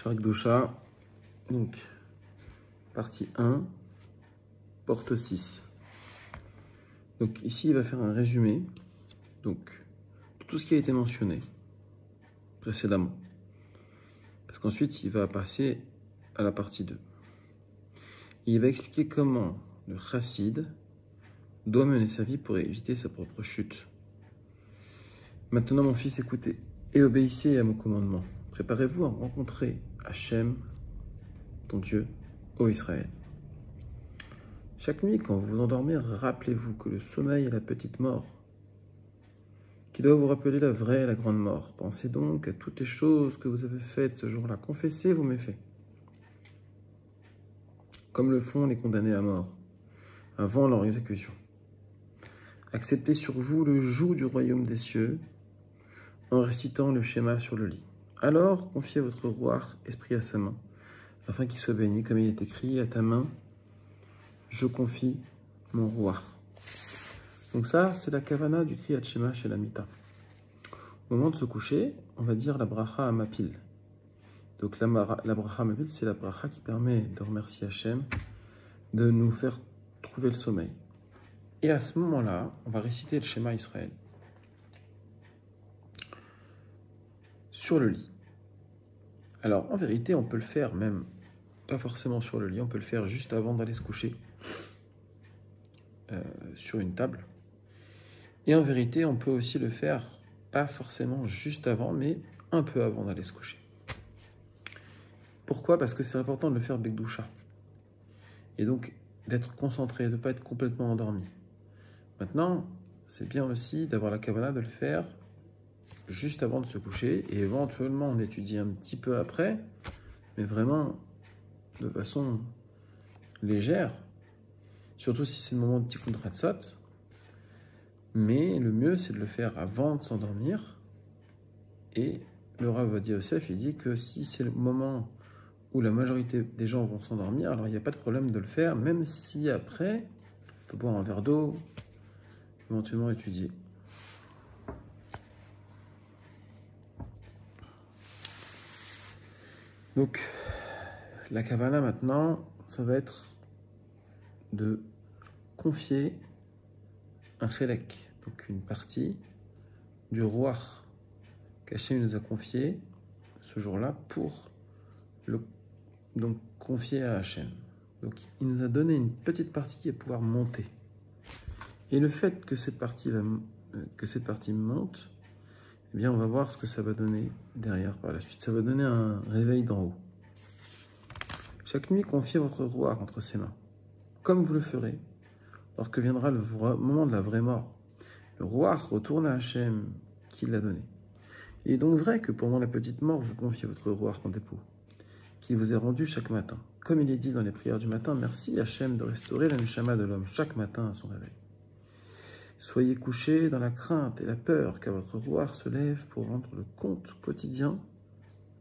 Dusha, donc partie 1, porte 6. Donc ici, il va faire un résumé donc, de tout ce qui a été mentionné précédemment. Parce qu'ensuite, il va passer à la partie 2. Et il va expliquer comment le chassid doit mener sa vie pour éviter sa propre chute. Maintenant, mon fils, écoutez et obéissez à mon commandement. Préparez-vous à rencontrer Hachem, ton Dieu, ô Israël. Chaque nuit, quand vous vous endormez, rappelez-vous que le sommeil est la petite mort, qui doit vous rappeler la vraie et la grande mort. Pensez donc à toutes les choses que vous avez faites ce jour-là. Confessez vos méfaits, comme le font les condamnés à mort, avant leur exécution. Acceptez sur vous le joug du royaume des cieux, en récitant le schéma sur le lit. Alors, confiez votre roi esprit à sa main, afin qu'il soit béni, comme il est écrit, à ta main, je confie mon roi. Donc ça, c'est la kavana du Kriyat Shema chez la Mita. Au moment de se coucher, on va dire la bracha à mapil. Donc la bracha à mapil, c'est la bracha qui permet de remercier Hachem, de nous faire trouver le sommeil. Et à ce moment-là, on va réciter le schéma Israël sur le lit. Alors, en vérité, on peut le faire même, pas forcément sur le lit, on peut le faire juste avant d'aller se coucher, sur une table. Et en vérité, on peut aussi le faire, pas forcément juste avant, mais un peu avant d'aller se coucher. Pourquoi? Parce que c'est important de le faire Bekdusha. Et donc, d'être concentré, de ne pas être complètement endormi. Maintenant, c'est bien aussi d'avoir la kavana de le faire juste avant de se coucher, et éventuellement on étudie un petit peu après, mais vraiment de façon légère, surtout si c'est le moment de Tikkun Hatzot. Mais le mieux, c'est de le faire avant de s'endormir. Et le Rav Ovadia Yosef, il dit que si c'est le moment où la majorité des gens vont s'endormir, alors il n'y a pas de problème de le faire, même si après, on peut boire un verre d'eau, éventuellement étudier. Donc, la kavana maintenant, ça va être de confier un chélek, donc une partie du roi qu'Hachem nous a confié ce jour-là pour le confier à Hachem. Donc, il nous a donné une petite partie qui va pouvoir monter. Et le fait que cette partie monte, eh bien, on va voir ce que ça va donner derrière par la suite. Ça va donner un réveil d'en haut. Chaque nuit, confiez votre roi entre ses mains, comme vous le ferez lorsque viendra le moment de la vraie mort. Le roi retourne à Hachem qui l'a donné. Il est donc vrai que pendant la petite mort, vous confiez votre roi en dépôt, qu'il vous est rendu chaque matin. Comme il est dit dans les prières du matin, merci Hachem de restaurer la neshama de l'homme chaque matin à son réveil. Soyez couchés dans la crainte et la peur, car votre roi se lève pour rendre le compte quotidien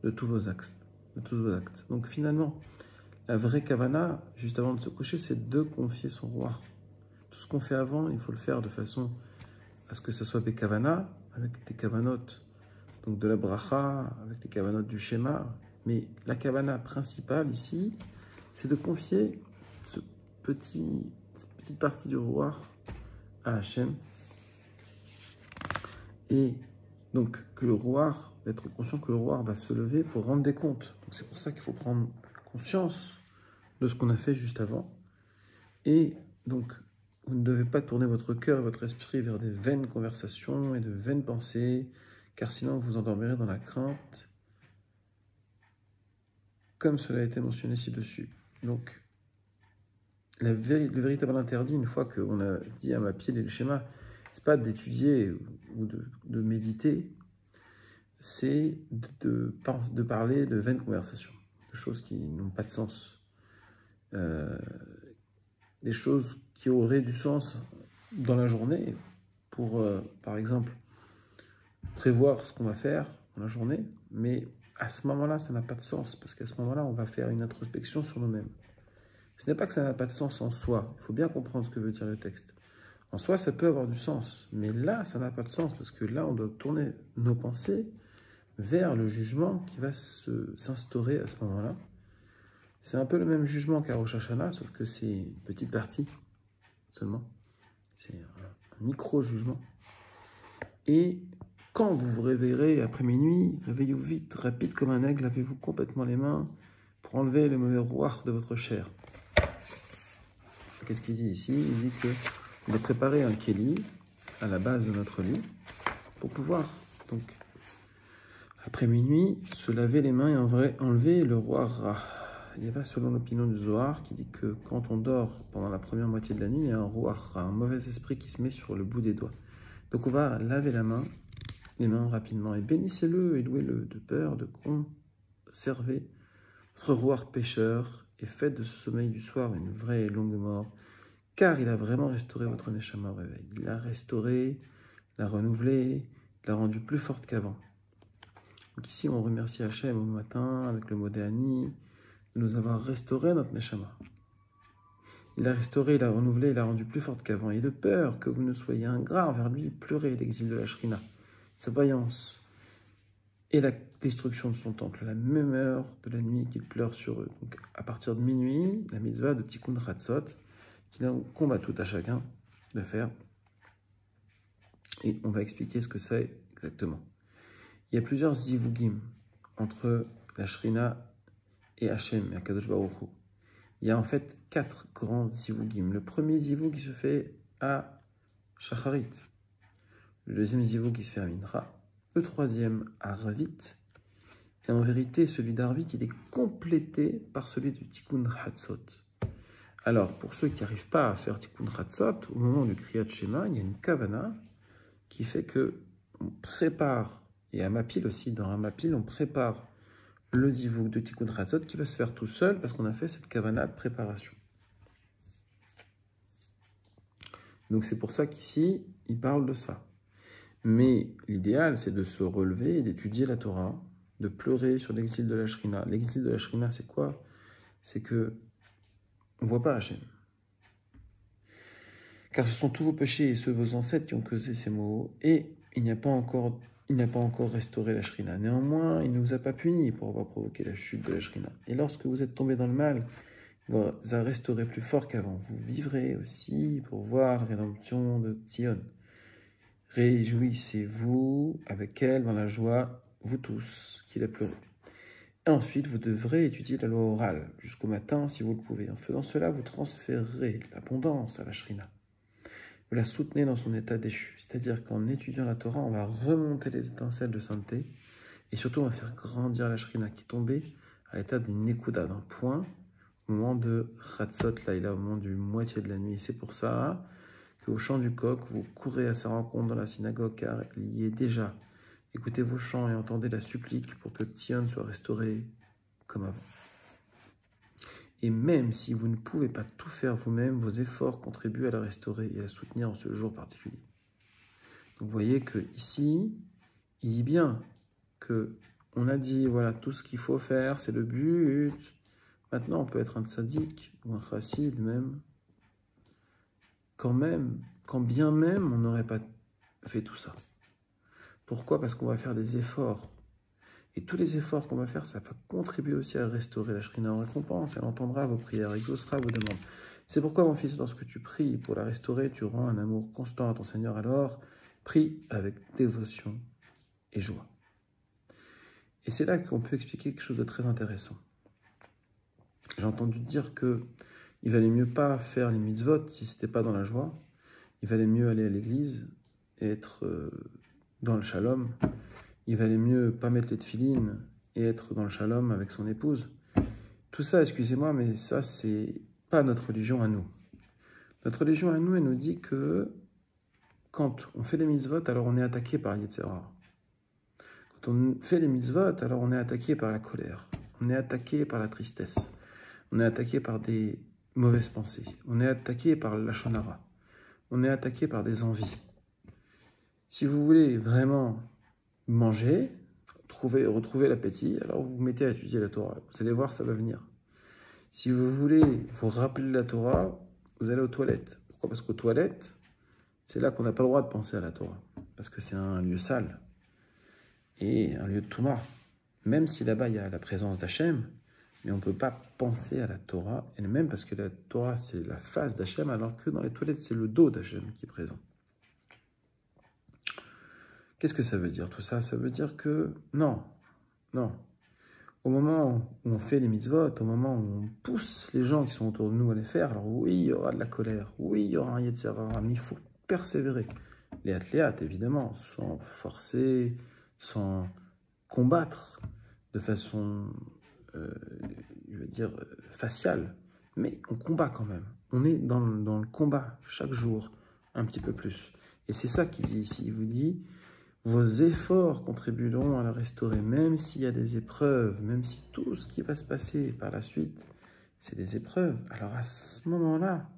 de tous vos actes. Donc finalement, la vraie kavana, juste avant de se coucher, c'est de confier son roi. Tout ce qu'on fait avant, il faut le faire de façon à ce que ça soit des kavana, avec des kavanotes, donc de la bracha, avec des kavanotes du schéma. Mais la kavana principale ici, c'est de confier cette petite partie du roi à Hachem, et donc que le roi, d'être conscient que le roi va se lever pour rendre des comptes. Donc c'est pour ça qu'il faut prendre conscience de ce qu'on a fait juste avant, et donc vous ne devez pas tourner votre cœur et votre esprit vers des vaines conversations et de vaines pensées, car sinon vous endormirez dans la crainte, comme cela a été mentionné ci-dessus. Donc le véritable interdit, une fois qu'on a dit à mapil et le schéma, c'est pas d'étudier ou de méditer, c'est de parler de vaines conversations, de choses qui n'ont pas de sens, des choses qui auraient du sens dans la journée pour, par exemple, prévoir ce qu'on va faire dans la journée, mais à ce moment-là, ça n'a pas de sens, parce qu'à ce moment-là, on va faire une introspection sur nous-mêmes. Ce n'est pas que ça n'a pas de sens en soi. Il faut bien comprendre ce que veut dire le texte. En soi, ça peut avoir du sens. Mais là, ça n'a pas de sens. Parce que là, on doit tourner nos pensées vers le jugement qui va s'instaurer à ce moment-là. C'est un peu le même jugement qu'à Rosh Hashanah, sauf que c'est une petite partie seulement. C'est un micro-jugement. Et quand vous vous réveillerez après minuit, réveillez-vous vite, rapide comme un aigle, lavez-vous complètement les mains pour enlever le mauvais rouach de votre chair. Qu'est-ce qu'il dit ici? Il dit qu'il a préparé un kéli à la base de notre lit pour pouvoir, donc, après minuit, se laver les mains et enlever le rouach. Il va selon l'opinion du Zohar qui dit que quand on dort pendant la première moitié de la nuit, il y a un rouach, un mauvais esprit qui se met sur le bout des doigts. Donc on va laver les mains rapidement et bénissez-le et louez-le de peur de conserver votre rouach pécheur et faites de ce sommeil du soir une vraie et longue mort, car il a vraiment restauré votre neshama au réveil. Il l'a restauré, l'a renouvelé, l'a rendu plus forte qu'avant. Donc ici on remercie Hachem au matin avec le mot d'Ani de nous avoir restauré notre neshama. Il l'a restauré, il l'a renouvelé, il l'a rendu plus forte qu'avant. Et de peur que vous ne soyez ingrat envers lui, pleurez l'exil de la Shrina, sa vaillance et la destruction de son temple, à la même heure de la nuit qu'il pleure sur eux. Donc à partir de minuit, la mitzvah de Tikkun Chatzot, qui combat tout à chacun de faire. Et on va expliquer ce que c'est exactement. Il y a plusieurs zivugim entre la Shrina et Hachem, et Akadosh Baruch Hu. Il y a en fait 4 grands zivugim. Le premier zivug qui se fait à Shacharit. Le deuxième zivug qui se fait à Mincha. Le troisième à Ravit. Et en vérité, celui d'Arvit, il est complété par celui du Tikkun Chatzot. Alors, pour ceux qui n'arrivent pas à faire Tikkun Chatzot, au moment du Kriyat Shema, il y a une kavana qui fait que on prépare, et à Mapil aussi, dans un Mapil, on prépare le zivug de Tikkun Chatzot qui va se faire tout seul parce qu'on a fait cette kavana de préparation. Donc c'est pour ça qu'ici, il parle de ça. Mais l'idéal, c'est de se relever et d'étudier la Torah, de pleurer sur l'exil de la Shrina. L'exil de la Shrina, c'est quoi? C'est que on ne voit pas Hachem. Car ce sont tous vos péchés et ceux de vos ancêtres qui ont causé ces maux, et il n'a pas encore restauré la Shrina. Néanmoins, il ne vous a pas puni pour avoir provoqué la chute de la Shrina. Et lorsque vous êtes tombé dans le mal, il vous a restauré plus fort qu'avant. Vous vivrez aussi pour voir la rédemption de Tzion. Réjouissez-vous avec elle dans la joie, vous tous, qui la pleurez. Et ensuite, vous devrez étudier la loi orale jusqu'au matin si vous le pouvez. En faisant cela, vous transférerez l'abondance à la Shrina. Vous la soutenez dans son état déchu. C'est-à-dire qu'en étudiant la Torah, on va remonter les étincelles de sainteté et surtout on va faire grandir la Shrina qui est tombée à l'état d'une nekuda, d'un point, au moment de Chatzot Laïla, au moment du moitié de la nuit. C'est pour ça qu'au chant du coq, vous courez à sa rencontre dans la synagogue car il y est déjà. Écoutez vos chants et entendez la supplique pour que Tzion soit restauré comme avant. Et même si vous ne pouvez pas tout faire vous-même, vos efforts contribuent à la restaurer et à la soutenir en ce jour particulier. Donc vous voyez que ici, il dit bien que on a dit, voilà, tout ce qu'il faut faire, c'est le but. Maintenant, on peut être un tzaddik ou un chassid même, quand bien même, on n'aurait pas fait tout ça. Pourquoi? Parce qu'on va faire des efforts. Et tous les efforts qu'on va faire, ça va contribuer aussi à restaurer la Shrina en récompense. Elle entendra vos prières, exaucera vos demandes. C'est pourquoi, mon fils, lorsque tu pries pour la restaurer, tu rends un amour constant à ton Seigneur. Alors, prie avec dévotion et joie. Et c'est là qu'on peut expliquer quelque chose de très intéressant. J'ai entendu dire que il valait mieux pas faire les mitzvot si c'était pas dans la joie. Il valait mieux aller à l'église et être dans le shalom. Il valait mieux pas mettre les tefilines et être dans le shalom avec son épouse. Tout ça, excusez-moi, mais ça, c'est pas notre religion à nous. Notre religion à nous, elle nous dit que quand on fait les mitzvot, alors on est attaqué par Yetzer Hara. Quand on fait les mitzvot, alors on est attaqué par la colère. On est attaqué par la tristesse. On est attaqué par des mauvaises pensées. On est attaqué par la lachon hara. On est attaqué par des envies. Si vous voulez vraiment manger, retrouver l'appétit, alors vous vous mettez à étudier la Torah. Vous allez voir, ça va venir. Si vous voulez vous rappeler la Torah, vous allez aux toilettes. Pourquoi? Parce qu'aux toilettes, c'est là qu'on n'a pas le droit de penser à la Torah. Parce que c'est un lieu sale. et un lieu de Touma. Même si là-bas il y a la présence d'Hachem, mais on ne peut pas penser à la Torah elle-même, parce que la Torah c'est la face d'Hachem, alors que dans les toilettes c'est le dos d'Hachem qui est présent. Qu'est-ce que ça veut dire tout ça? Ça veut dire que non. Au moment où on fait les mitzvot, au moment où on pousse les gens qui sont autour de nous à les faire, alors oui, il y aura de la colère, oui, il y aura un yetzer hara, mais il faut persévérer. Les athlètes, évidemment, sans forcer, sans combattre de façon, je veux dire, faciale, mais on combat quand même. On est dans le combat chaque jour, un petit peu plus. Et c'est ça qu'il dit ici. Il vous dit, vos efforts contribueront à la restaurer, même s'il y a des épreuves, même si tout ce qui va se passer par la suite, c'est des épreuves. Alors à ce moment-là,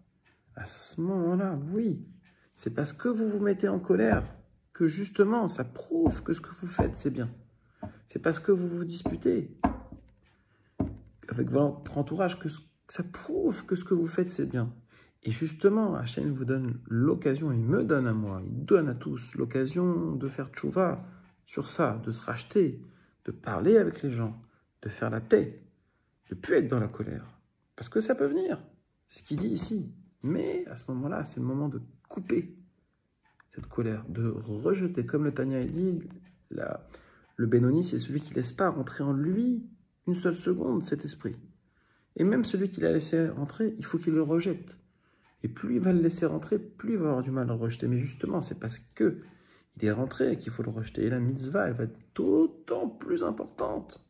oui, c'est parce que vous vous mettez en colère que justement, ça prouve que ce que vous faites, c'est bien. C'est parce que vous vous disputez avec votre entourage que ça prouve que ce que vous faites, c'est bien. Et justement, Hachem vous donne l'occasion, il me donne à moi, il donne à tous l'occasion de faire tchouva sur ça, de se racheter, de parler avec les gens, de faire la paix, de ne plus être dans la colère. Parce que ça peut venir, c'est ce qu'il dit ici. Mais à ce moment-là, c'est le moment de couper cette colère, de rejeter. Comme le Tanya dit, le Benoni, c'est celui qui ne laisse pas rentrer en lui une seule seconde cet esprit. Et même celui qui l'a laissé rentrer, il faut qu'il le rejette. Et plus il va le laisser rentrer, plus il va avoir du mal à le rejeter. Mais justement, c'est parce qu'il est rentré qu'il faut le rejeter. Et la mitzvah, elle va être d'autant plus importante.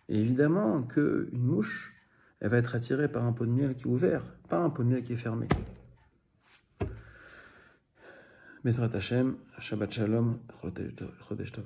Et évidemment qu'une mouche, elle va être attirée par un pot de miel qui est ouvert, pas un pot de miel qui est fermé. Bezrat Hashem, Shabbat Shalom, Chodesh Tov.